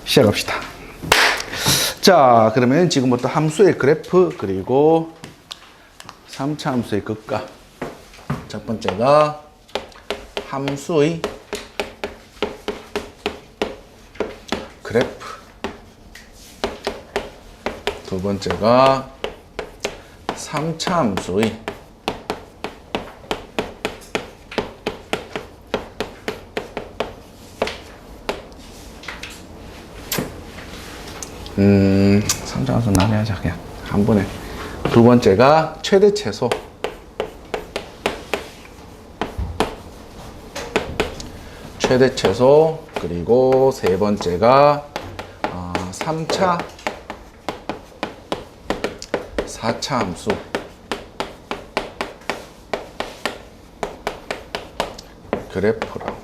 시작합시다. 자, 그러면 지금부터 함수의 그래프 그리고 3차 함수의 극과 첫 번째가 함수의 그래프, 두 번째가 3차 함수의 삼차함수 나뉘어자 그냥 한 번에. 두 번째가 최대 최소, 그리고 세 번째가 3차 4차 함수, 그래프라고.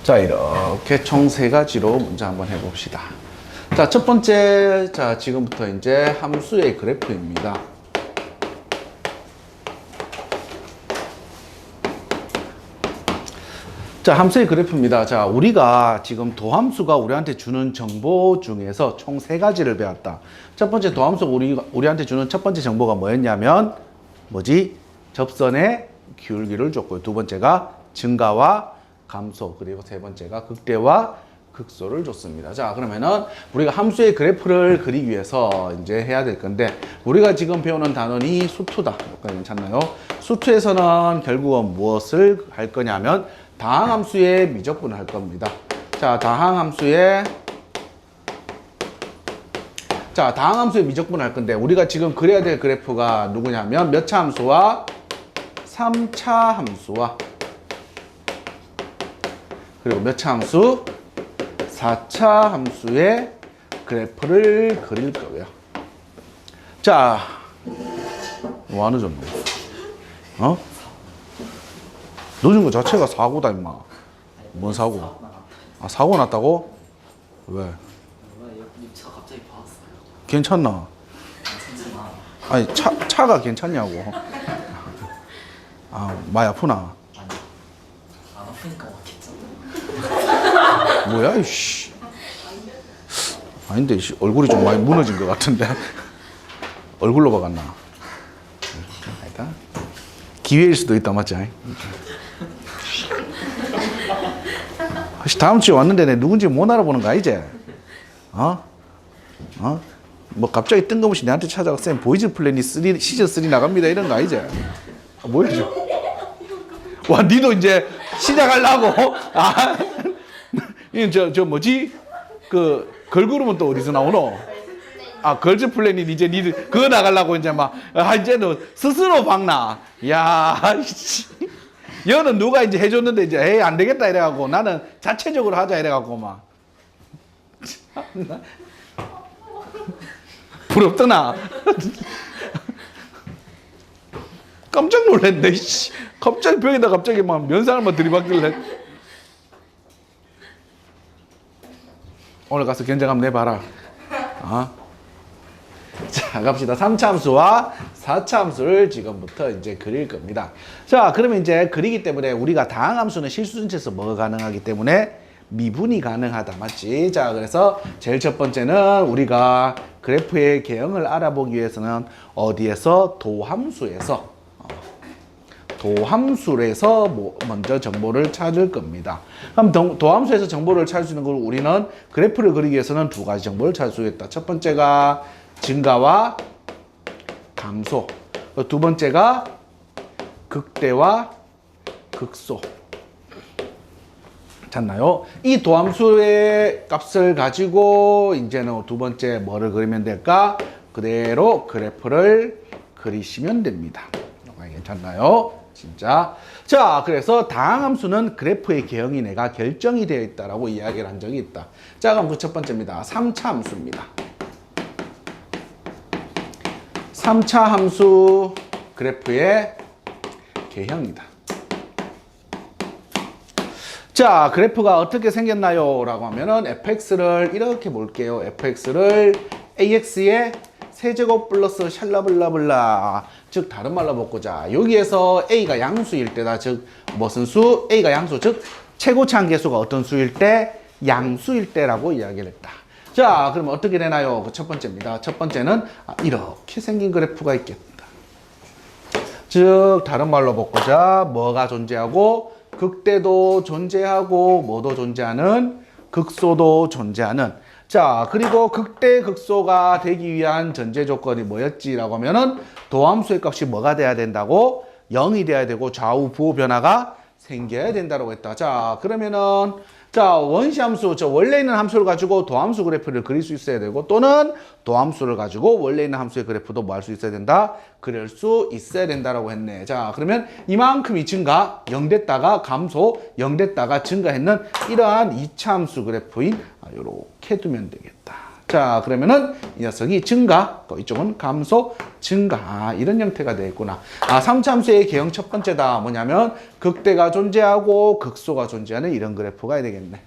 자, 이렇게 총 세 가지로 문제 한번 해봅시다. 자, 첫 번째, 자, 지금부터 이제 함수의 그래프입니다. 자, 함수의 그래프입니다. 자, 우리가 지금 도함수가 우리한테 주는 정보 중에서 총 세 가지를 배웠다. 첫 번째 도함수가 우리한테 주는 첫 번째 정보가 뭐였냐면, 접선의 기울기를 줬고요. 두 번째가 증가와 감소, 그리고 세 번째가 극대와 극소를 줬습니다. 자, 그러면은 우리가 함수의 그래프를 그리기 위해서 이제 해야 될 건데, 우리가 지금 배우는 단원이 수투다. 괜찮나요? 수투에서는 결국은 무엇을 할 거냐면 다항함수의 미적분을 할 겁니다. 자, 다항함수의 미적분을 할 건데, 우리가 지금 그려야 될 그래프가 누구냐면 몇 차 함수와 3차 함수와 그리고 몇 차 함수? 4차 함수의 그래프를 그릴 거고요. 자, 뭐 안 늦었네. 늦은 거 자체가 사고다, 임마. 뭔 사고? 아, 사고 났다고? 왜? 차 갑자기 봐왔어요. 괜찮나? 아니, 차가 괜찮냐고. 아, 많이 아프나? 아니, 안 아프니까 왔겠죠. 뭐야, 이씨. 아닌데, 얼굴이 좀 많이 무너진 것 같은데. 얼굴로 박았나? 아니다. 기회일 수도 있다, 맞지? 다음 주에 왔는데 내 누군지 못 알아보는 거 아니지? 뭐 갑자기 뜬금없이 내한테 찾아가 쌤 보이즈 플래닛 3 시즌 3 나갑니다 이런 거 아니지? 뭐야? 와, 니도 이제 시작하려고? 저 뭐지? 그 걸그룹은 또 어디서 나오노? 아, 걸즈 플래닛 이제 니들 그거 나가려고 이제 막 이제 너 스스로 박나? 야, 여는 누가 이제 해줬는데 이제 에이 안 되겠다 이래갖고 나는 자체적으로 하자 이래갖고 막 부럽더나. 깜짝 놀랐네. 갑자기 벽에다 갑자기 막 면상을 막 들이박길래. 오늘 가서 견적 한번 내봐라. 자, 갑시다. 3차 함수와 4차 함수를 지금부터 이제 그릴 겁니다. 자, 그러면 이제 그리기 때문에 우리가 다항함수는 실수전체에서 뭐가 가능하기 때문에 미분이 가능하다. 맞지? 자, 그래서 제일 첫 번째는 우리가 그래프의 개형을 알아보기 위해서는 어디에서? 도함수에서 먼저 정보를 찾을 겁니다. 그럼 도함수에서 정보를 찾을 수 있는 걸 우리는 그래프를 그리기 위해서는 두 가지 정보를 찾을 수 있다. 첫 번째가 증가와 감소, 두 번째가 극대와 극소. 잖나요? 이 도함수의 값을 가지고 이제는 두 번째 뭐를 그리면 될까? 그대로 그래프를 그리시면 됩니다. 괜찮나요? 진짜. 자, 그래서 다항함수는 그래프의 개형이 내가 결정이 되어 있다라고 이야기를 한 적이 있다. 자, 그럼 그 첫 번째입니다. 3차 함수입니다. 3차 함수 그래프의 개형이다. 자, 그래프가 어떻게 생겼나요? 라고 하면은 fx를 이렇게 볼게요. fx를 ax의 세제곱 플러스 샬라블라블라 즉 다른 말로 바꾸자. 여기에서 A가 양수일 때다. 즉 무슨 수? A가 양수. 즉 최고치 한계수가 어떤 수일 때? 양수일 때라고 이야기를 했다. 자, 그러면 어떻게 되나요? 그 첫 번째입니다. 첫 번째는 이렇게 생긴 그래프가 있겠다. 즉 다른 말로 바꾸자. 뭐가 존재하고 극대도 존재하고 뭐도 존재하는 극소도 존재하는. 자, 그리고 극대 극소가 되기 위한 전제 조건이 뭐였지라고 하면은 도함수의 값이 뭐가 돼야 된다고? 0이 돼야 되고 좌우 부호 변화가 생겨야 된다고 했다. 자, 그러면은 자, 원시함수, 원래 있는 함수를 가지고 도함수 그래프를 그릴 수 있어야 되고 또는 도함수를 가지고 원래 있는 함수의 그래프도 뭐 할 수 있어야 된다? 그릴 수 있어야 된다라고 했네. 자, 그러면 이만큼이 증가, 0 됐다가 감소, 0 됐다가 증가했는 이러한 2차 함수 그래프인 요렇게 두면 되겠다. 자, 그러면은 이 녀석이 증가, 또 이쪽은 감소, 증가. 이런 형태가 되겠구나. 3차 함수의 개형 첫 번째다. 뭐냐면 극대가 존재하고 극소가 존재하는 이런 그래프가 되겠네.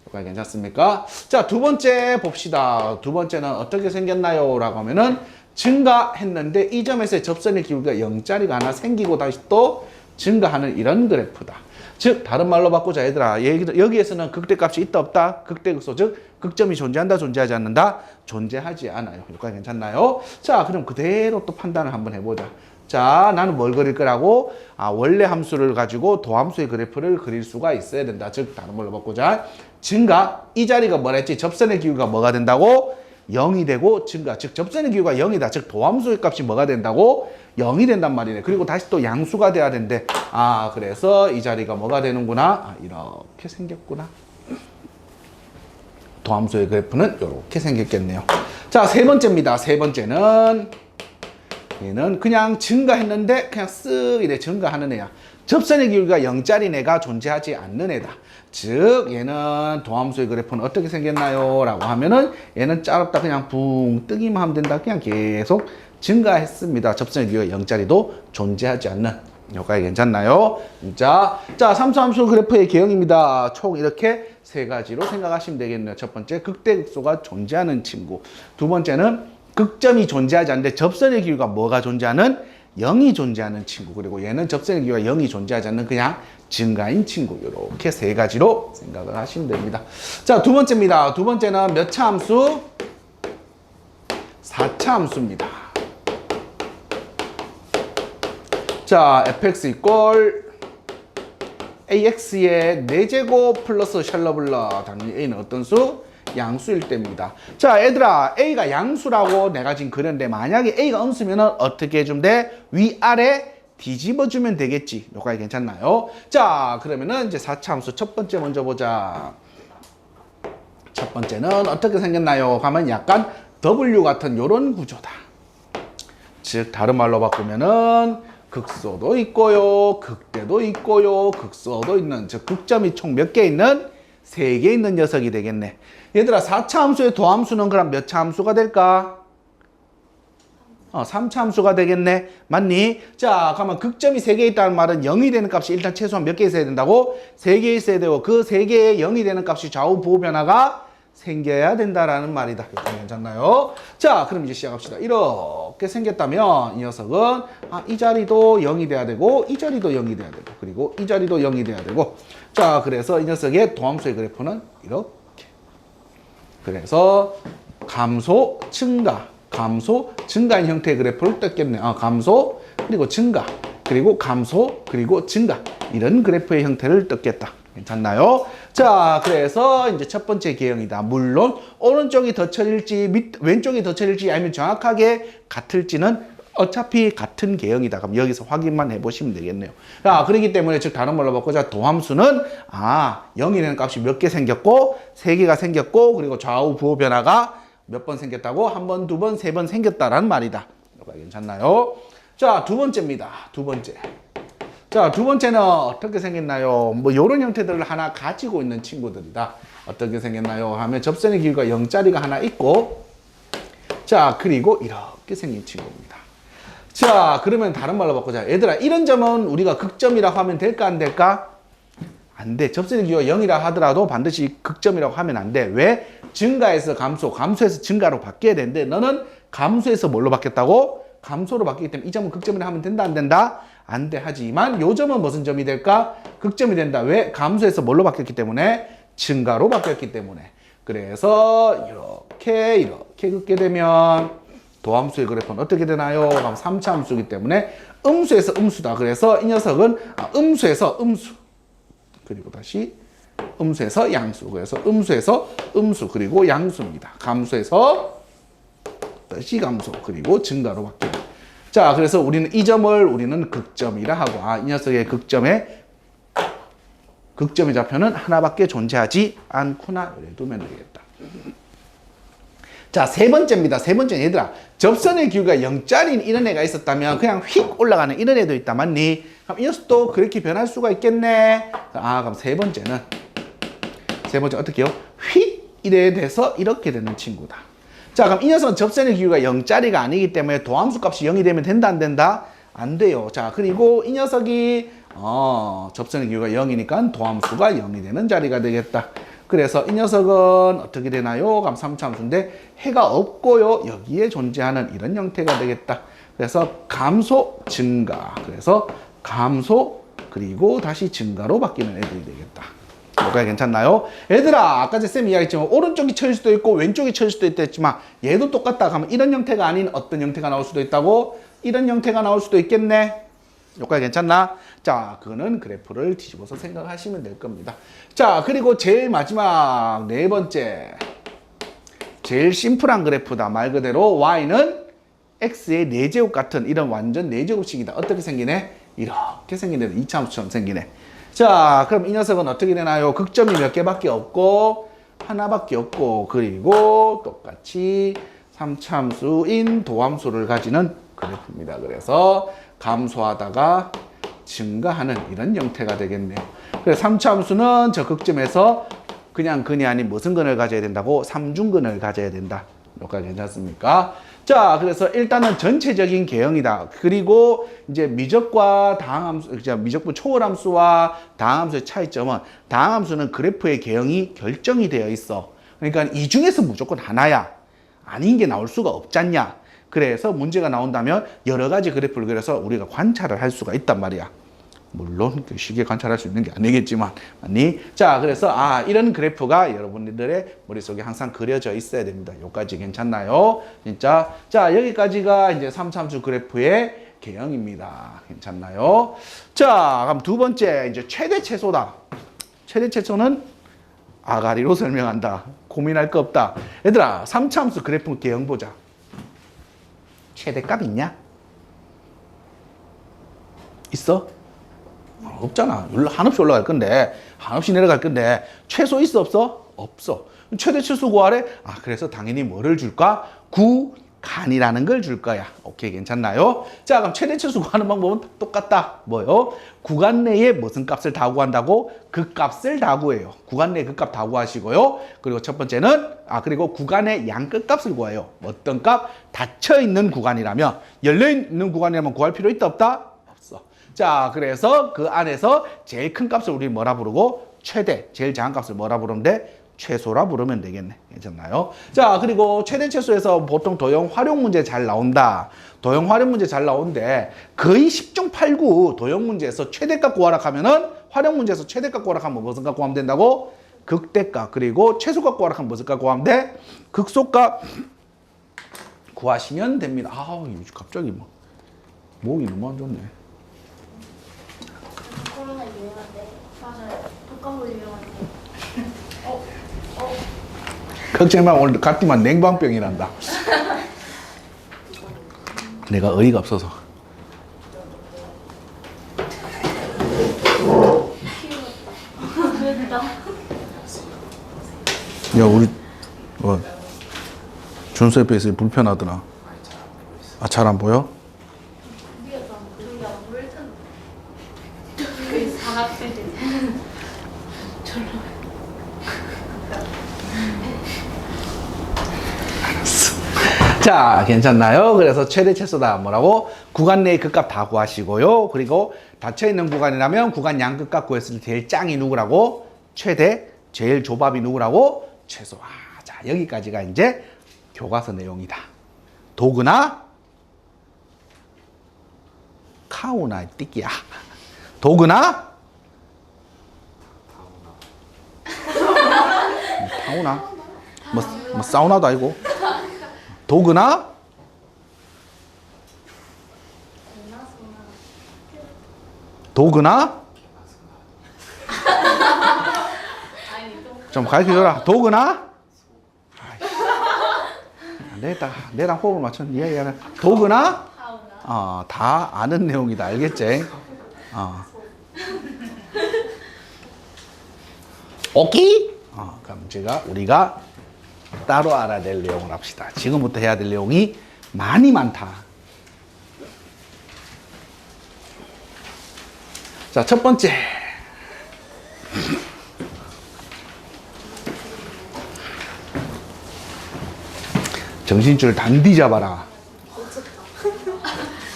여기까지 괜찮습니까? 자, 두 번째 봅시다. 두 번째는 어떻게 생겼나요? 라고 하면은 증가했는데 이 점에서의 접선의 기울기가 0짜리가 하나 생기고 다시 또 증가하는 이런 그래프다. 즉 다른 말로 바꾸자 얘들아. 여기에서는 극대값이 있다 없다? 극대극소 즉 극점이 존재한다 존재하지 않는다? 존재하지 않아요. 여기까지 괜찮나요? 자, 그럼 그대로 또 판단을 한번 해보자. 자, 나는 뭘 그릴 거라고? 원래 함수를 가지고 도함수의 그래프를 그릴 수가 있어야 된다. 즉 다른 말로 바꾸자. 증가, 이 자리가 뭐라 했지? 접선의 기울기가 뭐가 된다고? 0이 되고 증가, 즉 접선의 기울기가 0이다. 즉 도함수의 값이 뭐가 된다고? 0이 된단 말이네. 그리고 다시 또 양수가 돼야 된대. 그래서 이 자리가 뭐가 되는구나? 이렇게 생겼구나. 도함수의 그래프는 이렇게 생겼겠네요. 자, 세 번째입니다. 세 번째는 얘는 그냥 증가했는데 그냥 쓱 이래 증가하는 애야. 접선의 기울기가 0짜리 애가 존재하지 않는 애다. 즉 얘는 도함수의 그래프는 어떻게 생겼나요? 라고 하면은 얘는 짜롭다 그냥 붕 뜨기만 하면 된다. 그냥 계속 증가했습니다. 접선의 기울기가 0짜리도 존재하지 않는. 여기까지 괜찮나요? 자, 3차 함수 그래프의 개형입니다. 총 이렇게 세 가지로 생각하시면 되겠네요. 첫 번째, 극대극소가 존재하는 친구. 두 번째는 극점이 존재하지 않는데 접선의 기울기가 뭐가 존재하는? 0이 존재하는 친구. 그리고 얘는 접선의 기울기가 0이 존재하지 않는 그냥 증가인 친구. 이렇게 세 가지로 생각을 하시면 됩니다. 자, 두 번째입니다. 두 번째는 몇 차 함수? 4차 함수입니다. 자, fx 이퀄 ax의 4제곱 플러스 샬러블러. 당연히 a는 어떤 수? 양수일 때입니다. 자, 얘들아, a가 양수라고 내가 지금 그렸는데 만약에 a가 음수면은 어떻게 해주면 돼? 위아래 뒤집어주면 되겠지. 여기까지 괜찮나요? 자, 그러면은 이제 4차 함수 첫 번째 먼저 보자. 첫 번째는 어떻게 생겼나요? 하면 약간 W 같은 요런 구조다. 즉 다른 말로 바꾸면은 극소도 있고요, 극대도 있고요, 극소도 있는, 즉 극점이 총 몇 개 있는? 3개 있는 녀석이 되겠네. 얘들아, 4차 함수의 도함수는 그럼 몇 차 함수가 될까? 3차 함수가 되겠네. 맞니? 자, 그러면 극점이 3개 있다는 말은 0이 되는 값이 일단 최소한 몇 개 있어야 된다고? 3개 있어야 되고 그 3개에 0이 되는 값이 좌우 부호 변화가 생겨야 된다라는 말이다. 괜찮나요? 자, 그럼 이제 시작합시다. 이렇게 생겼다면 이 녀석은 이 자리도 0이 돼야 되고 이 자리도 0이 돼야 되고 그리고 이 자리도 0이 돼야 되고. 자, 그래서 이 녀석의 도함수의 그래프는 이렇게. 그래서 감소, 증가, 감소, 증가인 형태의 그래프를 떴겠네. 감소, 그리고 증가, 그리고 감소, 그리고 증가. 이런 그래프의 형태를 떴겠다. 괜찮나요? 자, 그래서 이제 첫 번째 개형이다. 물론 오른쪽이 더 처질지 왼쪽이 더 처질지 아니면 정확하게 같을지는 어차피 같은 개형이다. 그럼 여기서 확인만 해보시면 되겠네요. 자, 그렇기 때문에 즉 다른 말로 바꾸자. 도함수는 0이라는 값이 몇 개 생겼고 3개가 생겼고 그리고 좌우 부호 변화가 몇 번 생겼다고? 한 번, 두 번, 세 번 생겼다라는 말이다. 괜찮나요? 자, 두 번째입니다. 두 번째. 자, 두 번째는 어떻게 생겼나요? 뭐 요런 형태들을 하나 가지고 있는 친구들이다. 어떻게 생겼나요? 하면 접선의 기울기가 0짜리가 하나 있고 자, 그리고 이렇게 생긴 친구입니다. 자, 그러면 다른 말로 바꾸자. 얘들아, 이런 점은 우리가 극점이라고 하면 될까 안 될까? 안 돼. 접선의 기울기가 0이라 하더라도 반드시 극점이라고 하면 안 돼. 왜? 증가에서 감소, 감소에서 증가로 바뀌어야 되는데 너는 감소에서 뭘로 바뀌었다고? 감소로 바뀌기 때문에 이 점은 극점이라 하면 된다, 안 된다? 안 돼. 하지만 요 점은 무슨 점이 될까? 극점이 된다. 왜? 감소해서 뭘로 바뀌었기 때문에? 증가로 바뀌었기 때문에. 그래서 이렇게 긋게 되면 도함수의 그래프는 어떻게 되나요? 그럼 3차 함수이기 때문에 음수에서 음수다. 그래서 이 녀석은 음수에서 음수. 그리고 다시 음수에서 양수. 그래서 음수에서 음수 그리고 양수입니다. 감소에서 다시 감소 그리고 증가로 바뀌는. 자, 그래서 우리는 이 점을 우리는 극점이라 하고 이 녀석의 극점의 좌표는 하나밖에 존재하지 않구나. 이래 두면 되겠다. 자, 세 번째입니다. 세 번째 얘들아. 접선의 기울기가 0짜리인 이런 애가 있었다면 그냥 휙 올라가는 이런 애도 있다. 맞니? 그럼 이 녀석도 그렇게 변할 수가 있겠네. 그럼 세 번째 어떻게 해요? 휙 이래 돼서 이렇게 되는 친구다. 자, 그럼 이 녀석은 접선의 기울기가 0짜리가 아니기 때문에 도함수 값이 0이 되면 된다, 안 된다? 안 돼요. 자, 그리고 이 녀석이 접선의 기울기가 0이니까 도함수가 0이 되는 자리가 되겠다. 그래서 이 녀석은 어떻게 되나요? 그럼 3차 함수인데 해가 없고요. 여기에 존재하는 이런 형태가 되겠다. 그래서 감소, 증가. 그래서 감소 그리고 다시 증가로 바뀌는 애들이 되겠다. 뭐가 괜찮나요? 얘들아, 아까 쌤이 이야기했지만 오른쪽이 쳐질 수도 있고 왼쪽이 쳐질 수도 있다 했지만 얘도 똑같다. 그러면 이런 형태가 아닌 어떤 형태가 나올 수도 있다고? 이런 형태가 나올 수도 있겠네. 여기까지 괜찮나? 자, 그거는 그래프를 뒤집어서 생각하시면 될 겁니다. 자, 그리고 제일 마지막 네 번째. 제일 심플한 그래프다. 말 그대로 y는 x의 4제곱 같은 이런 완전 4제곱식이다. 어떻게 생기네? 이렇게 생기네. 2차 함수처럼 생기네. 자, 그럼 이 녀석은 어떻게 되나요? 극점이 몇 개밖에 없고 하나밖에 없고 그리고 똑같이 3차 함수인 도함수를 가지는 그래프입니다. 그래서 감소하다가 증가하는 이런 형태가 되겠네요. 그래서 3차 함수는 저 극점에서 그냥 근이 아닌 무슨 근을 가져야 된다고? 삼중근을 가져야 된다. 여기까지 괜찮습니까? 자, 그래서 일단은 전체적인 개형이다. 그리고 이제 미적과 다항함수, 미적분 초월함수와 다항함수의 차이점은 다항함수는 그래프의 개형이 결정이 되어 있어. 그러니까 이 중에서 무조건 하나야. 아닌 게 나올 수가 없잖냐. 그래서 문제가 나온다면 여러 가지 그래프를 그려서 우리가 관찰을 할 수가 있단 말이야. 물론 그 시기에 관찰할 수 있는 게 아니겠지만, 아니. 자, 그래서 이런 그래프가 여러분들의 머릿속에 항상 그려져 있어야 됩니다. 여기까지 괜찮나요? 진짜. 자, 여기까지가 이제 3차 함수 그래프의 개형입니다. 괜찮나요? 자, 그럼 두 번째 이제 최대 최소다. 최대 최소는 아가리로 설명한다. 고민할 거 없다. 얘들아, 3차 함수 그래프 개형 보자. 최대값 있냐? 있어? 없잖아. 한없이 올라갈 건데, 한없이 내려갈 건데, 최소 있어, 없어? 없어. 최대 최소 구하래? 그래서 당연히 뭐를 줄까? 구간이라는 걸 줄 거야. 오케이, 괜찮나요? 자, 그럼 최대 최소 구하는 방법은 똑같다. 뭐요? 구간 내에 무슨 값을 다 구한다고? 그 값을 다 구해요. 구간 내에 그 값 다 구하시고요. 그리고 첫 번째는, 그리고 구간의 양 끝값을 구해요. 어떤 값? 닫혀있는 구간이라면, 열려있는 구간이라면 구할 필요 있다, 없다? 없어. 자, 그래서 그 안에서 제일 큰 값을 우리 뭐라 부르고? 최대, 제일 작은 값을 뭐라 부르는데? 최소라 부르면 되겠네. 괜찮나요? 자, 그리고 최대 최소에서 보통 도형 활용 문제 잘 나온다. 도형 활용 문제 잘 나오는데 거의 10중 8구 도형 문제에서 최대값 구하라 하면은 활용 문제에서 최대값 구하라 하면 무슨 값 구하면 된다고? 극대값. 그리고 최소값 구하라 하면 무슨 값 구하면 돼? 극소값 구하시면 됩니다. 갑자기 목이 너무 안 좋네. 코로나 유행한데. 맞아요. 독감도 유행한데. 걱정만 오늘 갔더만 냉방병이 난다. 내가 어이가 없어서. 야, 우리 준수 옆에 있으니 불편하더라. 잘 안 보여? 위에서 저기 안 보일 텐데. 그 사각지대. 자, 괜찮나요? 그래서 최대 최소다. 뭐라고? 구간 내의 그 값 다 구하시고요. 그리고 닫혀있는 구간이라면 구간 양 끝값 구했을 때 제일 짱이 누구라고? 최대, 제일 조밥이 누구라고? 최소. 자, 여기까지가 이제 교과서 내용이다. 도구나 카우나 띠끼야. 도그나? 타우나? 뭐 사우나도 아니고. 도그나? 도그나? 좀 가르쳐줘라. 도그나? 내랑 호흡을 맞췄. 얘 도그나? 다 아는 내용이다. 알겠지? 오케이? 그럼 우리가 따로 알아야 될 내용을 합시다. 지금부터 해야 될 내용이 많이 많다. 자, 첫 번째. 정신줄 단디 잡아라.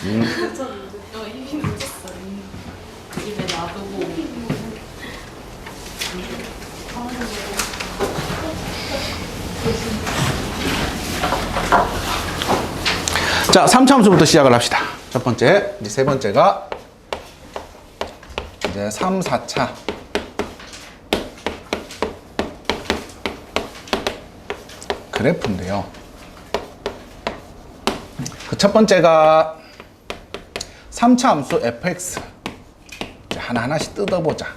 이미 늦었어. 입에 놔두고. 자, 3차함수부터 시작을 합시다. 첫 번째, 이제 세 번째가 이제 3, 4차. 그래프인데요. 그 첫 번째가 3차 함수 fx. 하나하나씩 뜯어보자.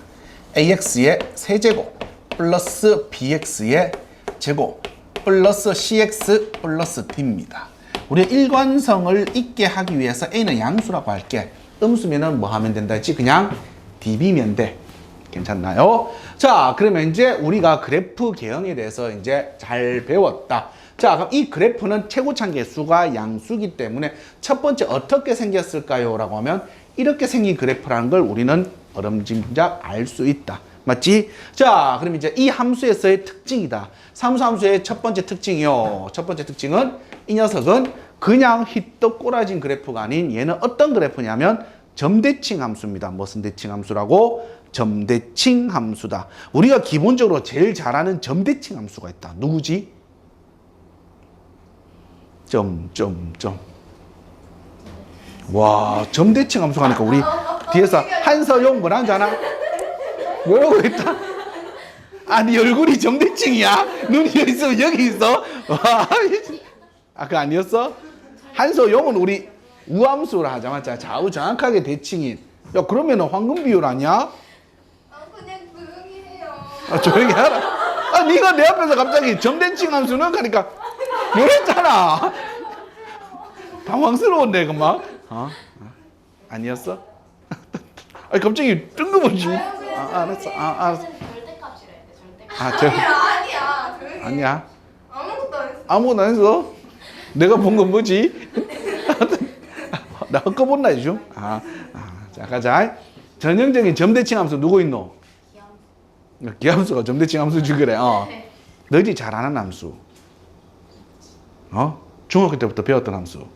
ax의 세제곱 플러스 bx의 제곱 플러스 cx 플러스 d입니다. 우리가 일관성을 있게 하기 위해서 a는 양수라고 할게. 음수면은 뭐 하면 된다 했지? 그냥 db면 돼. 괜찮나요? 자, 그러면 이제 우리가 그래프 개형에 대해서 이제 잘 배웠다. 자, 그럼 이 그래프는 최고차계수가 양수기 때문에 첫 번째 어떻게 생겼을까요? 라고 하면 이렇게 생긴 그래프라는 걸 우리는 어림짐작 알 수 있다. 맞지? 자, 그럼 이제 이 함수에서의 특징이다. 삼수함수의 첫 번째 특징이요. 첫 번째 특징은 이 녀석은 그냥 희떡 꼬라진 그래프가 아닌 얘는 어떤 그래프냐면 점대칭 함수입니다. 무슨 대칭 함수라고? 점대칭 함수다. 우리가 기본적으로 제일 잘 아는 점대칭 함수가 있다. 누구지? 와, 점대칭 함수 하니까 우리 뒤에서 한서용 뭐라는 줄 아나? 뭐라고 했다? 아니, 얼굴이 점대칭이야? 눈이 여기 있어, 여기 있어? 와, 그거 아니었어? 한서용은 우리 우함수라 하자, 맞자. 좌우 정확하게 대칭인. 야, 그러면은 황금 비율 아니야? 그냥 조용히 해요. 조용히 하라. 네가 내 앞에서 갑자기 점대칭 함수는 하니까 그랬잖아. 당황스러운데 금방. 아니었어? 아니 갑자기 뜬금없이. 알았어. 알았어. 절대값이라 했대. 절대값. 아니야. 조용히. 아니야. 아무것도 안 했어. 아무것도 안 했어. 내가 본 건 뭐지? 나 헛거본다 이죠? 자 가자. 전형적인 점대칭 함수 누구 있노? 기함수가 점대칭 함수지 그래. 너희 잘 아는 함수. 중학교 때부터 배웠던 함수.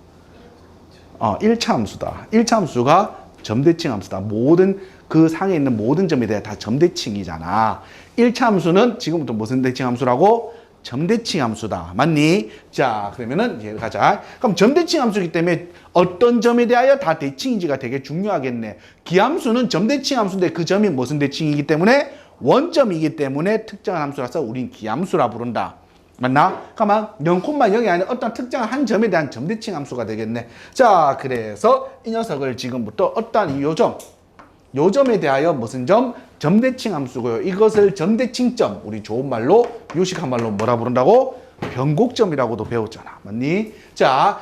1차 함수다. 1차 함수가 점대칭 함수다. 모든 그 상에 있는 모든 점에 대해 다 점대칭이잖아. 1차 함수는 지금부터 무슨 대칭 함수라고? 점대칭 함수다. 맞니? 자, 그러면은 이제 가자. 그럼 점대칭 함수이기 때문에 어떤 점에 대하여 다 대칭인지가 되게 중요하겠네. 기함수는 점대칭 함수인데 그 점이 무슨 대칭이기 때문에? 원점이기 때문에 특정한 함수라서 우린 기함수라 부른다. 맞나? 그러면 0,0이 아닌 어떤 특정한 한 점에 대한 점대칭 함수가 되겠네. 자, 그래서 이 녀석을 지금부터 어떠한 요 점에 대하여 무슨 점? 점대칭 함수고요. 이것을 점대칭점, 우리 좋은 말로, 유식한 말로 뭐라 부른다고? 변곡점이라고도 배웠잖아. 맞니? 자,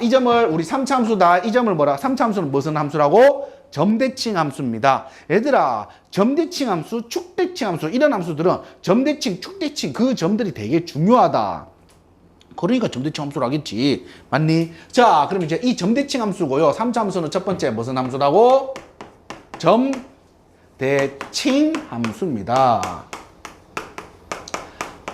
이 점을 우리 3차 함수다. 이 점을 뭐라? 3차 함수는 무슨 함수라고? 점대칭 함수입니다. 얘들아, 점대칭 함수, 축대칭 함수 이런 함수들은 점대칭, 축대칭 그 점들이 되게 중요하다. 그러니까 점대칭 함수로 하겠지. 맞니? 자, 그럼 이제 이 점대칭 함수고요. 3차 함수는 첫 번째 무슨 함수라고? 점대칭 함수입니다.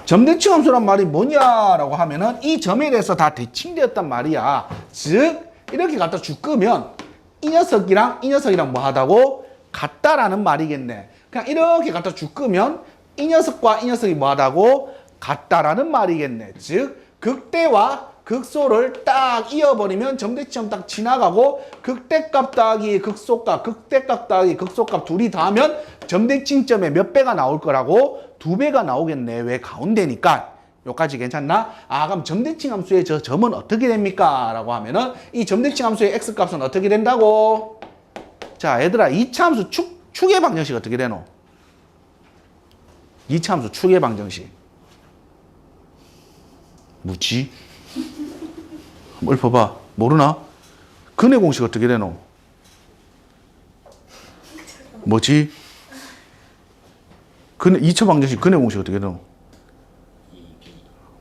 점대칭 함수란 말이 뭐냐라고 하면은 이 점에 대해서 다 대칭되었단 말이야. 즉 이렇게 갖다 쭉 끄면 이 녀석이랑 이 녀석이랑 뭐 하다고? 같다라는 말이겠네. 그냥 이렇게 갖다 쭉 끄면 이 녀석과 이 녀석이 뭐 하다고? 같다라는 말이겠네. 즉 극대와 극소를 딱 이어버리면 점대칭점 딱 지나가고 극대값 더하기 극소값, 극대값 더하기 극소값 둘이 더하면 점대칭점의 몇 배가 나올 거라고? 2배가 나오겠네. 왜? 가운데니까. 요까지 괜찮나? 아, 그럼 점대칭 함수의 저 점은 어떻게 됩니까? 라고 하면은 이 점대칭 함수의 x값은 어떻게 된다고? 자, 얘들아, 2차 함수 축의 방정식 어떻게 되노? 2차 함수 축의 방정식. 뭐지? 한번 읊어봐. 모르나? 근의 공식 어떻게 되노? 뭐지? 2차 방정식 근의 공식 어떻게 되노?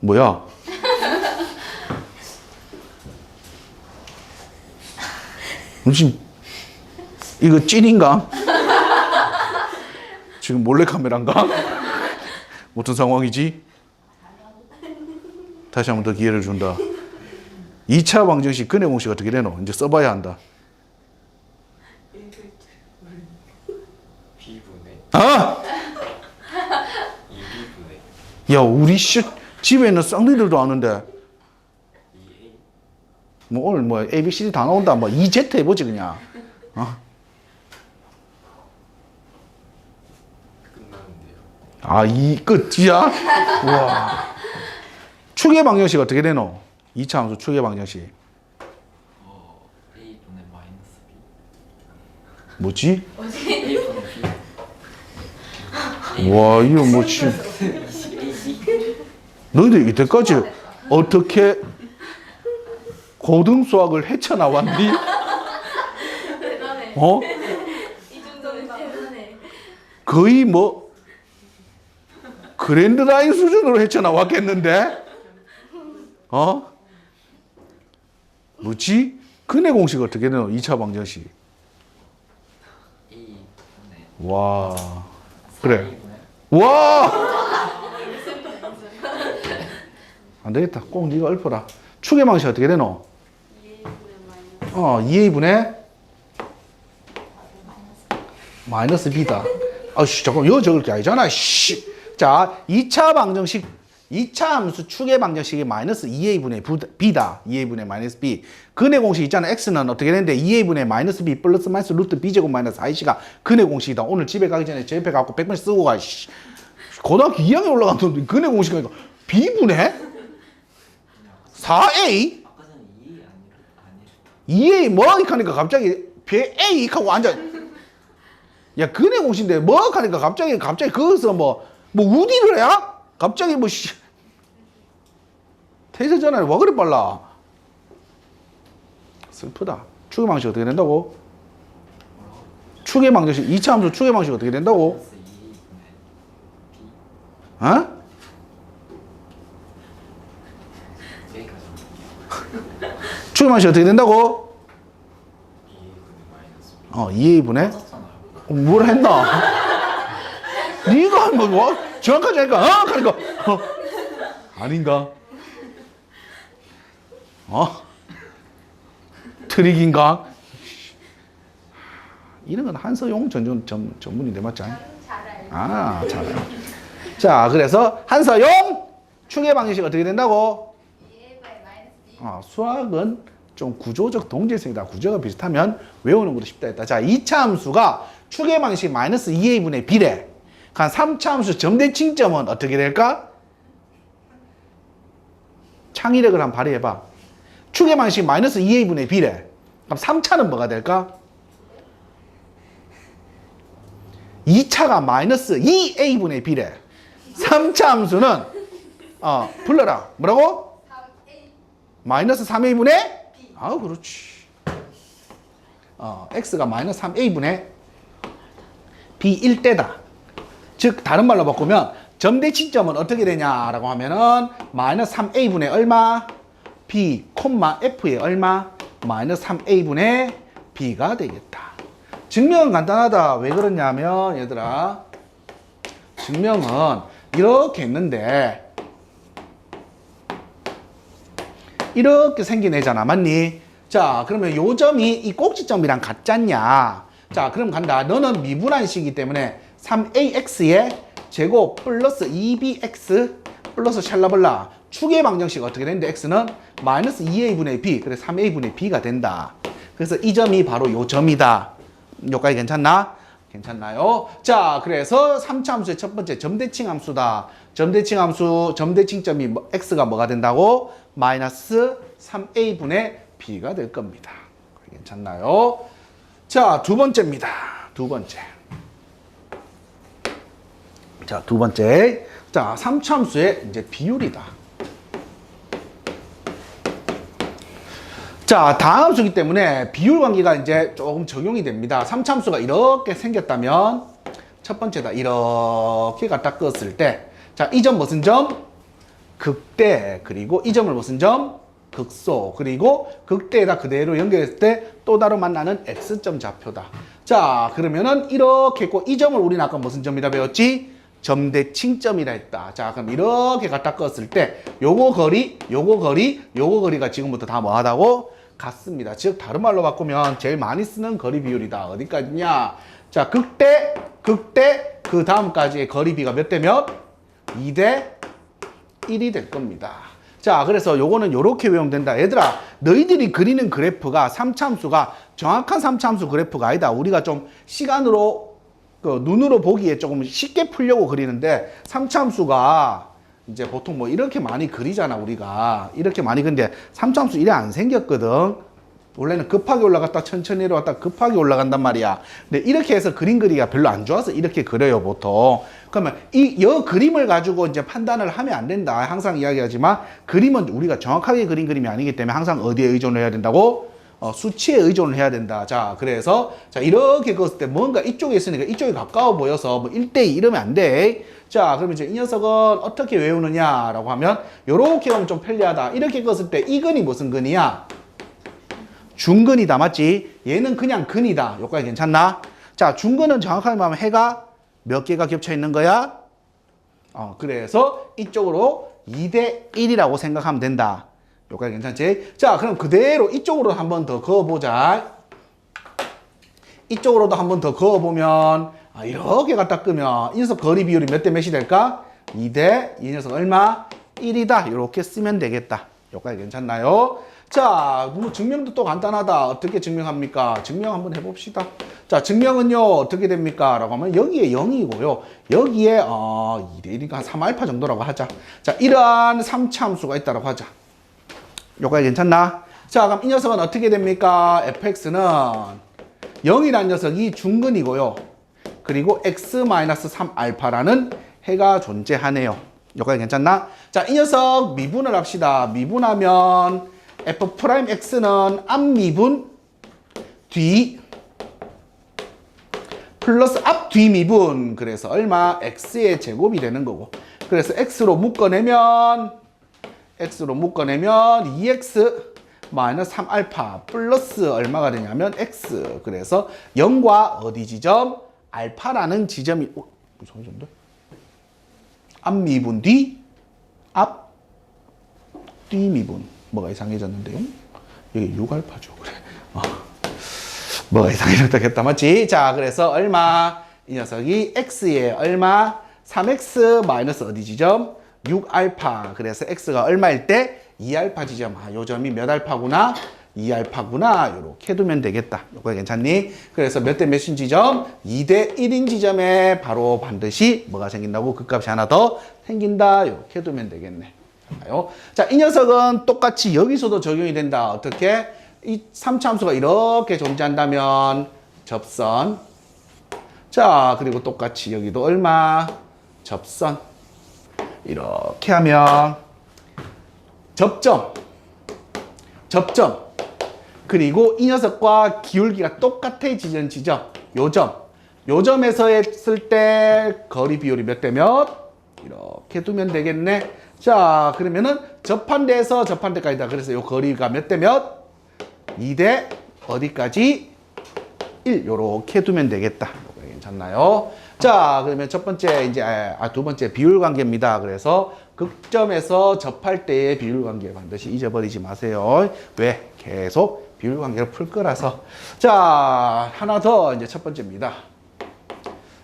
뭐야? 지금 이거 찐인가? 지금 몰래카메라인가? 어떤 상황이지? 다시 한 번 더 기회를 준다. 2차 방정식 근의 공식 어떻게 되노? 이제 써봐야 한다. B분의 아! 2B분의 야, 우리 집에 있는 쌍둥이들도 아는데 2A 뭐 오늘 뭐 A, B, C, D 다 나온다. 뭐 EZ 해보지 그냥. 어? 끝나는데요. 아, 이 끝이야? 우와. 축의 방정식 어떻게 되노? 2차 함수 축의 방정식. A분의 마이너스 뭐지? B A분의 B 와, 이거 뭐 지 너희들 이때까지 어떻게 고등 수학을 헤쳐나왔니? 대단해. 어? 이준석이 대단해. 거의 뭐 그랜드라인 수준으로 헤쳐나왔겠는데? 어? 뭐지? 근의 공식 어떻게 되노? 2차 방정식. A분의 와. 그래. 4A분의 와! 안 되겠다. 꼭 네가 읊어라. 축의 방식 어떻게 되노? 2a분의 마이너스 b다. 아씨, 잠깐 이거 적을 게 아니잖아. 씨. 자, 2차 방정식, 2차 함수 축의 방정식이 마이너스 2a분의 b다. 2a분의 마이너스 b. 근의 공식 있잖아. x는 어떻게 되는데 2a분의 마이너스 b 플러스 마이너스 루트 b제곱 마이너스 iC가 근의 공식이다. 오늘 집에 가기 전에 제 옆에 갖고 100번 쓰고 가. 씨. 고등학교 2학년 올라갔는데 근의 공식이니까 b분의 4a? 아까 전에 2A 아니라 2a 뭐 하니까 갑자기 a 하고 앉아. 야, 근의 공식인데 뭐 하니까 갑자기 거기서 뭐 우디를 해? 갑자기 뭐 씨. 태세 전환이 와 그래 빨라. 슬프다. 축의 방식 어떻게 된다고? 축의 방정식 2차 함수 축의 방식 어떻게 된다고? 마이너스 2A분의 B 어? 여기까지 축의 방식 어떻게 된다고? 2A분의 마이너스 B 2a분의 맞았잖아요. 뭘 했나? 네가 뭐 정확하지 않으니까 그러니까 아닌가? 트릭인가? 이런 건 한서용 전문인데 맞지? 잘 알죠. 아, 잘 알아. 자, 그래서 한서용 축의 방정식 어떻게 된다고? 2a분의 마이너스 b. 수학은 좀 구조적 동질성이다. 구조가 비슷하면 외우는 것도 쉽다 했다. 자, 2차 함수가 축의 방식 마이너스 2a분의 b래. 한 3차 함수 점대칭점은 어떻게 될까? 창의력을 한번 발휘해봐. 축의 방식 마이너스 2a분의 b래. 그럼 3차는 뭐가 될까? 2차가 마이너스 2a분의 b래. 3차 함수는 불러라. 뭐라고? 3a. 마이너스 3a분의 아, 그렇지. x가 마이너스 3a분의 b 1대다. 즉 다른 말로 바꾸면 점대칭점은 어떻게 되냐라고 하면은 마이너스 3a분의 얼마? b, f의 얼마? 마이너스 3a분의 b가 되겠다. 증명은 간단하다. 왜 그러냐면 얘들아, 증명은 이렇게 했는데 이렇게 생긴 애잖아. 맞니? 자, 그러면 요 점이 이 꼭지점이랑 같잖냐? 자, 그럼 간다. 너는 미분한식이기 때문에 3ax의 제곱 플러스 2bx 플러스 샬라블라 축의 방정식 어떻게 되는데 x는 마이너스 2a분의 b, 그래서 3a분의 b가 된다. 그래서 이 점이 바로 요 점이다. 여기까지 괜찮나? 괜찮나요? 자, 그래서 3차 함수의 첫 번째 점대칭 함수다. 점대칭 함수, 점대칭점이 x가 뭐가 된다고? 마이너스 3a분의 b가 될 겁니다. 괜찮나요? 자, 두 번째입니다. 두 번째. 자, 두 번째. 자, 3차 함수의 이제 비율이다. 자, 다함수이기 때문에 비율 관계가 이제 조금 적용이 됩니다. 3차 함수가 이렇게 생겼다면 첫 번째다. 이렇게 갖다 껐을 때, 자, 이 점 무슨 점? 극대. 그리고 이 점을 무슨 점? 극소. 그리고 극대에다 그대로 연결했을 때 또 다른 만나는 x점 좌표다. 자, 그러면은 이렇게 했고 이 점을 우리는 아까 무슨 점이라 배웠지? 점대칭점이라 했다. 자, 그럼 이렇게 갖다 껐을 때 요거 거리, 요거 거리, 요거 거리가 지금부터 다 뭐하다고? 같습니다. 즉 다른 말로 바꾸면 제일 많이 쓰는 거리 비율이다. 어디까지냐? 자, 극대, 극대, 그 다음까지의 거리 비가 몇 대 몇? 2대 1이 될 겁니다. 자, 그래서 요거는 요렇게 외우면 된다. 얘들아, 너희들이 그리는 그래프가 3차 함수가 정확한 3차 함수 그래프가 아니다. 우리가 좀 시간으로 눈으로 보기에 조금 쉽게 풀려고 그리는데 3차 함수가 이제 보통 뭐 이렇게 많이 그리잖아. 우리가 이렇게 많이 그리는데 3차 함수 이래 안 생겼거든. 원래는 급하게 올라갔다 천천히 내려왔다 급하게 올라간단 말이야. 근데 이렇게 해서 그림 그리기가 별로 안 좋아서 이렇게 그려요 보통. 그러면 이 그림을 가지고 이제 판단을 하면 안 된다. 항상 이야기하지만 그림은 우리가 정확하게 그린 그림이 아니기 때문에 항상 어디에 의존을 해야 된다고? 수치에 의존을 해야 된다. 자, 그래서 자 이렇게 그었을 때 뭔가 이쪽에 있으니까 이쪽이 가까워 보여서 뭐 1대2 이러면 안 돼. 자, 그러면 이제 이 녀석은 어떻게 외우느냐라고 하면 요렇게 하면 좀 편리하다. 이렇게 그었을 때 이 근이 무슨 근이야? 중근이다. 맞지? 얘는 그냥 근이다. 여기까지 괜찮나? 자, 중근은 정확하게 말하면 해가 몇 개가 겹쳐 있는 거야? 그래서 이쪽으로 2대 1이라고 생각하면 된다. 여기까지 괜찮지? 자, 그럼 그대로 이쪽으로 한 번 더 그어보자. 이쪽으로도 한 번 더 그어보면 이렇게 갖다 끄면 이 녀석 거리 비율이 몇 대 몇이 될까? 2대 이 녀석 얼마? 1이다. 이렇게 쓰면 되겠다. 여기까지 괜찮나요? 자, 뭐 증명도 또 간단하다. 어떻게 증명합니까? 증명 한번 해봅시다. 자, 증명은요 어떻게 됩니까? 라고 하면 여기에 0이고요. 여기에 2대 1이니까 한 3알파 정도라고 하자. 자, 이러한 3차 함수가 있다고 하자. 여기까지 괜찮나? 자, 그럼 이 녀석은 어떻게 됩니까? fx는 0이라는 녀석이 중근이고요. 그리고 x-3알파라는 해가 존재하네요. 여기까지 괜찮나? 자, 이 녀석 미분을 합시다. 미분하면 f'x는 앞미분 뒤 플러스 앞 뒤 미분. 그래서 얼마? x의 제곱이 되는 거고. 그래서 x로 묶어내면 2x 마이너스 3알파 플러스 얼마가 되냐면 x. 그래서 0과 어디 지점? 알파라는 지점이 이상해졌는데? 앞미분 뒤 앞 뒤미분. 뭐가 이상해졌는데요? 이게 6알파죠. 그래. 뭐가 이상해졌다겠다. 맞지? 자, 그래서 얼마? 이 녀석이 x에 얼마? 3x 마이너스 어디 지점? 6알파. 그래서 x가 얼마일 때? 2알파 지점. 요 점이 몇 알파구나? 2알파구나. 요렇게 두면 되겠다. 요거 괜찮니? 그래서 몇 대 몇인 지점? 2대 1인 지점에 바로 반드시 뭐가 생긴다고? 극값이 하나 더 생긴다. 요렇게 두면 되겠네. 자, 이 녀석은 똑같이 여기서도 적용이 된다. 어떻게? 이 3차 함수가 이렇게 존재한다면 접선. 자, 그리고 똑같이 여기도 얼마? 접선. 이렇게 하면 접점. 그리고 이 녀석과 기울기가 똑같아지는 지점. 요 점에서 했을 때 거리 비율이 몇 대 몇? 이렇게 두면 되겠네. 자, 그러면은 접한 데에서 접한 데까지다. 그래서 요 거리가 몇 대 몇? 2대 어디까지? 1. 요렇게 두면 되겠다. 괜찮나요? 자, 그러면 첫 번째 이제 두 번째 비율 관계입니다. 그래서 극점에서 접할 때의 비율 관계 반드시 잊어버리지 마세요. 왜? 계속 비율 관계를 풀 거라서. 자, 하나 더 이제 첫 번째입니다.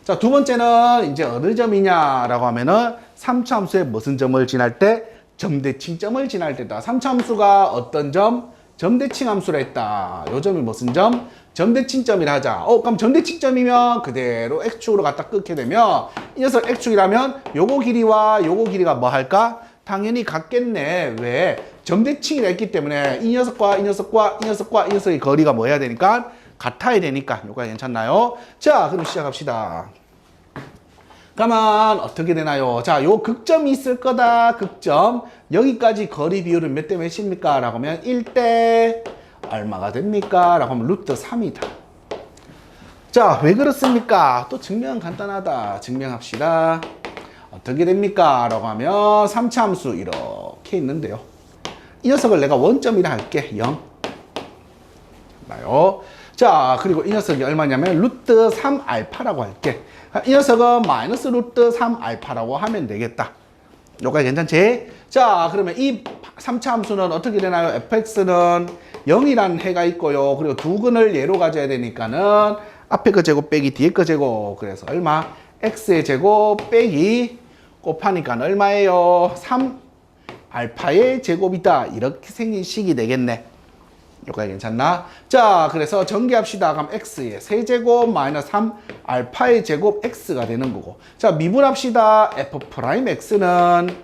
자, 두 번째는 이제 어느 점이냐라고 하면은 3차 함수의 무슨 점을 지날 때? 점대칭점을 지날 때다. 3차 함수가 어떤 점? 점대칭 함수라 했다. 요 점이 무슨 점? 점대칭점이라 하자. 그럼 점대칭점이면 그대로 x축으로 갖다 끊게 되면 이 녀석 x축이라면 요거 길이와 요거 길이가 뭐 할까? 당연히 같겠네. 왜? 점대칭이라 했기 때문에 이 녀석과 이 녀석과 이 녀석과 이 녀석의 거리가 뭐 해야 되니까? 같아야 되니까. 요거가 괜찮나요? 자, 그럼 시작합시다. 그러면 어떻게 되나요? 자, 요 극점이 있을 거다. 극점. 여기까지 거리 비율은 몇 대 몇입니까? 라고 하면 1대 얼마가 됩니까? 라고 하면 루트 3이다. 자, 왜 그렇습니까? 또 증명은 간단하다. 증명합시다. 어떻게 됩니까? 라고 하면 3차 함수 이렇게 있는데요. 이 녀석을 내가 원점이라 할게. 0. 나요. 자, 그리고 이 녀석이 얼마냐면 루트 3알파라고 할게. 이 녀석은 마이너스 루트 3알파라고 하면 되겠다. 요까지 괜찮지? 자, 그러면 이 3차 함수는 어떻게 되나요? fx는 0이라는 해가 있고요. 그리고 두 근을 예로 가져야 되니까는 앞에 거 제곱 빼기 뒤에 거 제곱. 그래서 얼마? x의 제곱 빼기 곱하니까 얼마예요? 3알파의 제곱이다. 이렇게 생긴 식이 되겠네. 여기까지 괜찮나? 자, 그래서 전개합시다. 그럼 x의 세제곱 마이너스 3알파의 제곱 x가 되는 거고. 자, 미분합시다. f'x는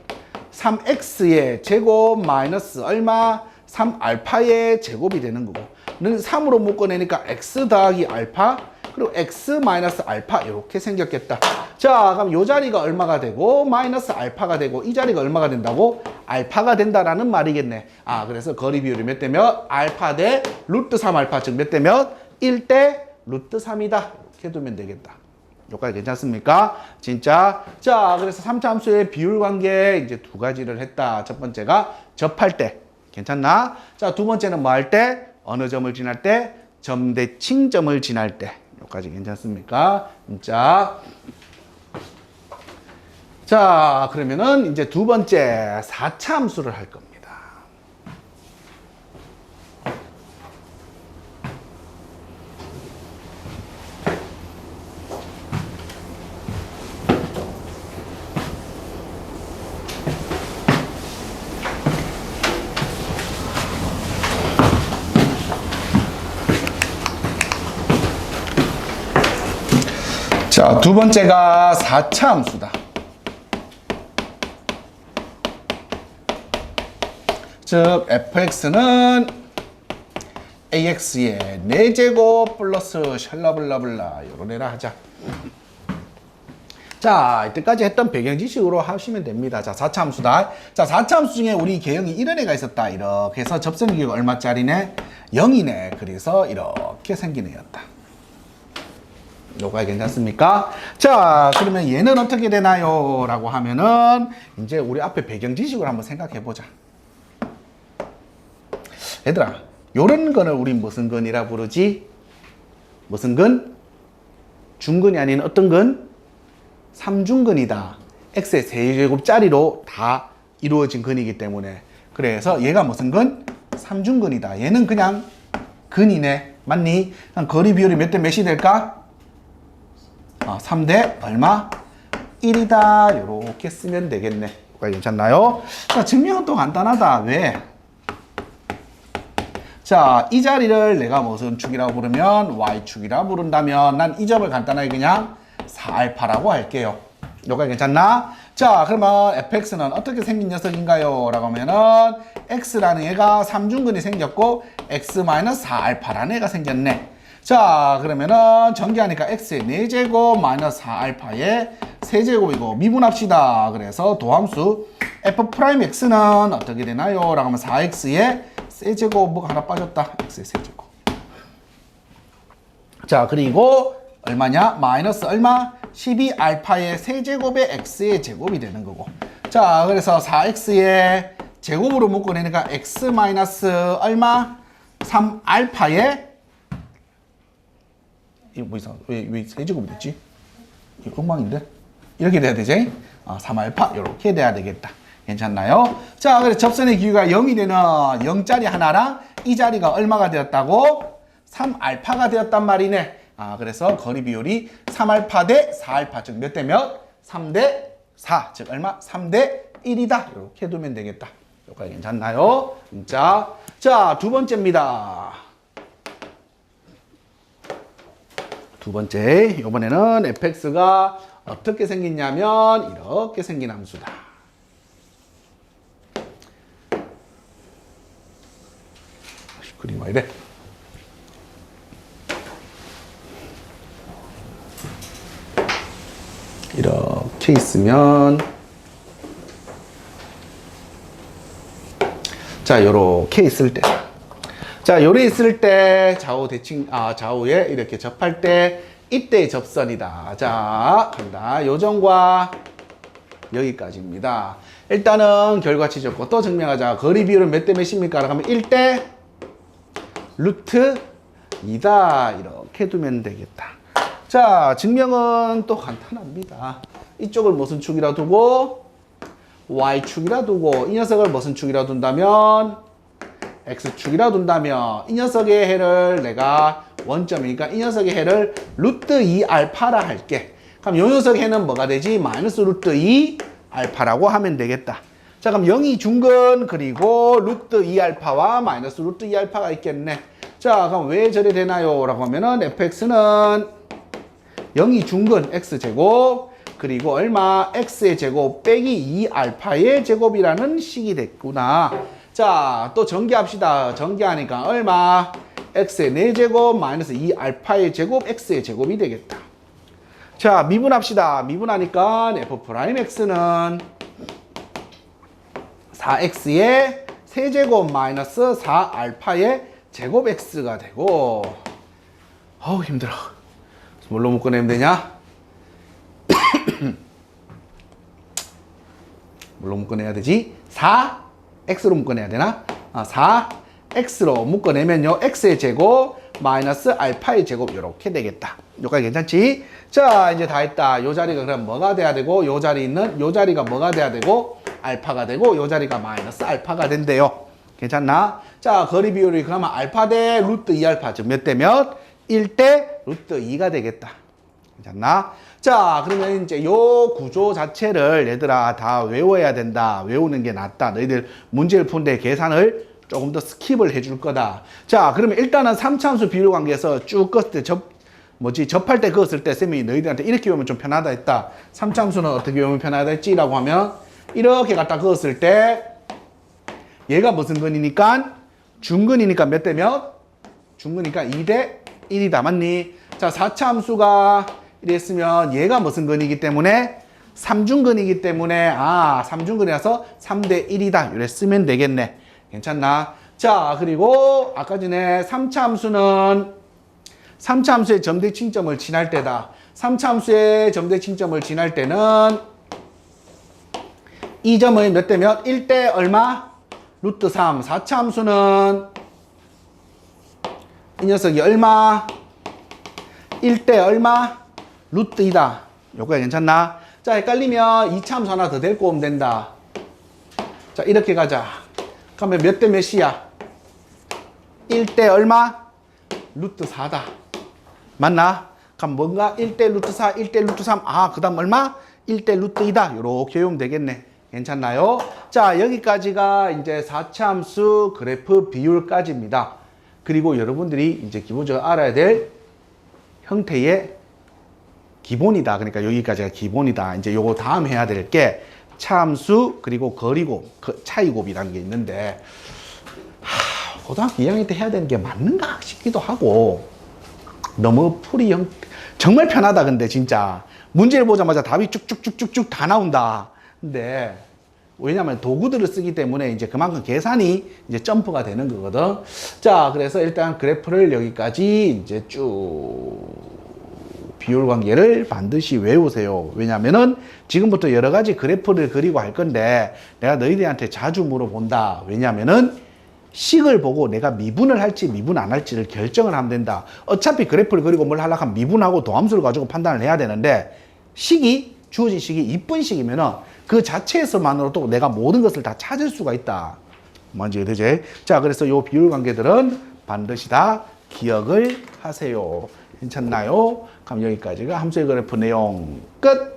3x의 제곱 마이너스 얼마? 3알파의 제곱이 되는 거고. 는 3으로 묶어내니까 x 더하기 알파 그리고 x 마이너스 알파 이렇게 생겼겠다. 자, 그럼 이 자리가 얼마가 되고 마이너스 알파가 되고 이 자리가 얼마가 된다고? 알파가 된다라는 말이겠네. 아, 그래서 거리 비율이 몇 대 몇? 알파 대 루트 3알파 즉 몇 대 몇? 1대 루트 3이다. 이렇게 두면 되겠다. 여기까지 괜찮습니까? 진짜. 자, 그래서 3차 함수의 비율 관계 이제 두 가지를 했다. 첫 번째가 접할 때. 괜찮나? 자, 두 번째는 뭐 할 때? 어느 점을 지날 때? 점대칭점을 지날 때. 여기까지 괜찮습니까? 진짜. 자, 그러면은 이제 두 번째 4차 함수를 할 겁니다. 자, 두 번째가 4차 함수다. 즉 fx는 ax의 4제곱 플러스 샬라블라블라 요런 애라 하자. 자, 이때까지 했던 배경 지식으로 하시면 됩니다. 자, 4차 함수다. 자, 4차 함수 중에 우리 개형이 이런 애가 있었다. 이렇게 해서 접선의 기호가 얼마짜리네? 0이네. 그래서 이렇게 생긴 애였다. 요거 괜찮습니까? 자, 그러면 얘는 어떻게 되나요? 라고 하면은 이제 우리 앞에 배경 지식을 한번 생각해 보자. 얘들아, 요런 거는 우리 무슨 근이라 부르지? 무슨 근? 중근이 아닌 어떤 근? 삼중근이다. x의 세제곱짜리로 다 이루어진 근이기 때문에. 그래서 얘가 무슨 근? 삼중근이다. 얘는 그냥 근이네. 맞니? 거리 비율이 몇 대 몇이 될까? 3대 얼마? 1이다. 요렇게 쓰면 되겠네. 괜찮나요? 자, 증명은 또 간단하다. 왜? 자, 이 자리를 내가 무슨 축이라고 부르면 y축이라고 부른다면 난 이 점을 간단하게 그냥 4알파라고 할게요. 여기까지 괜찮나? 자, 그러면 fx는 어떻게 생긴 녀석인가요? 라고 하면은 x라는 얘가 삼중근이 생겼고 x-4알파라는 애가 생겼네. 자, 그러면은 전개하니까 x의 4제곱 마이너스 4알파의 세제곱이고 미분합시다. 그래서 도함수 f'x는 어떻게 되나요? 라고 하면 4x의 세제곱 뭐가 하나 빠졌다. x의 세제곱. 자, 그리고 얼마냐? 마이너스 얼마? 12알파의 세제곱의 x의 제곱이 되는 거고. 자, 그래서 4x의 제곱으로 묶어내니까 x 마이너스 얼마? 3알파의 이거 뭐 이상? 왜 세제곱이 됐지? 이거 엉망인데? 이렇게 돼야 되지? 3알파 이렇게 돼야 되겠다. 괜찮나요? 자, 그래서 접선의 기호가 0이 되는 0짜리 하나랑 이 자리가 얼마가 되었다고? 3알파가 되었단 말이네. 그래서 거리 비율이 3알파 대 4알파 즉 몇 대 몇? 3대 4 즉 얼마? 3대 1이다. 이렇게 두면 되겠다. 여기까지 괜찮나요? 자, 두 번째입니다. 두 번째, 이번에는 fx가 어떻게 생겼냐면 이렇게 생긴 함수다. 그림 왜 이래? 이렇게 있으면 자, 요렇게 있을 때. 자, 요래 있을 때 좌우에 이렇게 접할 때 이때 접선이다. 자, 간다. 요점과 여기까지입니다. 일단은 결과치 적고 또 증명하자. 거리 비율은 몇 대 몇입니까? 라고 하면 1대 루트 2다. 이렇게 두면 되겠다. 자, 증명은 또 간단합니다. 이쪽을 무슨 축이라 두고 y축이라 두고 이 녀석을 무슨 축이라 둔다면 x축이라 둔다면 이 녀석의 해를 내가 원점이니까 이 녀석의 해를 루트 2알파라 할게. 그럼 이 녀석의 해는 뭐가 되지? 마이너스 루트 2알파라고 하면 되겠다. 자, 그럼 0이 중근 그리고 루트 2알파와 마이너스 루트 2알파가 있겠네. 자, 그럼 왜 저래 되나요? 라고 하면은 fx는 0이 중근 x제곱 그리고 얼마? x의 제곱 빼기 2알파의 제곱이라는 식이 됐구나. 자, 또 전개합시다. 전개하니까 얼마? x의 4제곱 마이너스 2알파의 제곱 x의 제곱이 되겠다. 자, 미분합시다. 미분하니까 f'x는 4x의 세제곱 마이너스 4알파의 제곱 x가 되고 어우 힘들어. 뭘로 묶어내면 되냐? 뭘로 묶어내야 되지? 4x로 묶어내야 되나? 4x로 묶어내면요 x의 제곱 마이너스 알파의 제곱 이렇게 되겠다. 여기까지 괜찮지? 자, 이제 다 했다. 요 자리가 그럼 뭐가 돼야 되고 요 자리 있는 요 자리가 뭐가 돼야 되고 알파가 되고 요 자리가 마이너스 알파가 된대요. 괜찮나? 자, 거리 비율이 그러면 알파 대 루트 2알파 즉 몇 대 몇? 1대 루트 2가 되겠다. 괜찮나? 자, 그러면 이제 요 구조 자체를 얘들아 다 외워야 된다. 외우는 게 낫다. 너희들 문제를 푸는데 계산을 조금 더 스킵을 해줄 거다. 자, 그러면 일단은 3차함수 비율 관계에서 쭉 껐을 때 접할 때 그었을 때 쌤이 너희들한테 이렇게 외우면 좀 편하다 했다. 3차함수는 어떻게 외우면 편하다 했지? 라고 하면 이렇게 갖다 그었을 때 얘가 무슨 근이니까 중근이니까 몇 대 몇? 중근이니까 2대 1이다. 맞니? 자, 4차함수가 이랬으면 얘가 무슨 근이기 때문에 3중근이기 때문에 3중근이라서 3대 1이다. 이래 쓰면 되겠네. 괜찮나? 자, 그리고 아까 전에 3차함수는 3차함수의 점대칭점을 지날 때다. 3차함수의 점대칭점을 지날 때는 이 점은 몇 대 몇? 1대 얼마? 루트 3. 4차함수는 이 녀석이 얼마? 1대 얼마? 루트 2다. 요거 괜찮나? 자, 헷갈리면 2차함수 하나 더 데리고 오면 된다. 자, 이렇게 가자. 그러면 몇 대 몇이야? 1대 얼마? 루트 4다. 맞나? 그럼 뭔가 1대 루트 4, 1대 루트 3. 그 다음 얼마? 1대 루트 2다. 요렇게 외우면 되겠네. 괜찮나요? 자, 여기까지가 이제 4차함수 그래프 비율까지입니다. 그리고 여러분들이 이제 기본적으로 알아야 될 형태의 기본이다. 그러니까 여기까지가 기본이다. 이제 요거 다음 해야 될 게 차함수 그리고 거리곱, 차이곱이라는 게 있는데 고등학교 2학년 때 해야 되는 게 맞는가 싶기도 하고 너무 풀이 정말 편하다. 근데 진짜 문제를 보자마자 답이 쭉쭉쭉쭉쭉 다 나온다. 근데 왜냐면 도구들을 쓰기 때문에 이제 그만큼 계산이 이제 점프가 되는 거거든. 자, 그래서 일단 그래프를 여기까지 이제 쭉 비율 관계를 반드시 외우세요. 왜냐면은 지금부터 여러 가지 그래프를 그리고 할 건데 내가 너희들한테 자주 물어본다. 왜냐면은 식을 보고 내가 미분을 할지 미분 안 할지를 결정을 하면 된다. 어차피 그래프를 그리고 뭘 하려고 하면 미분하고 도함수를 가지고 판단을 해야 되는데 식이 주어진 식이 이쁜 식이면은 그 자체에서만으로도 내가 모든 것을 다 찾을 수가 있다. 뭔지 이해되지? 자, 그래서 요 비율 관계들은 반드시 다 기억을 하세요. 괜찮나요? 그럼 여기까지가 함수의 그래프 내용 끝!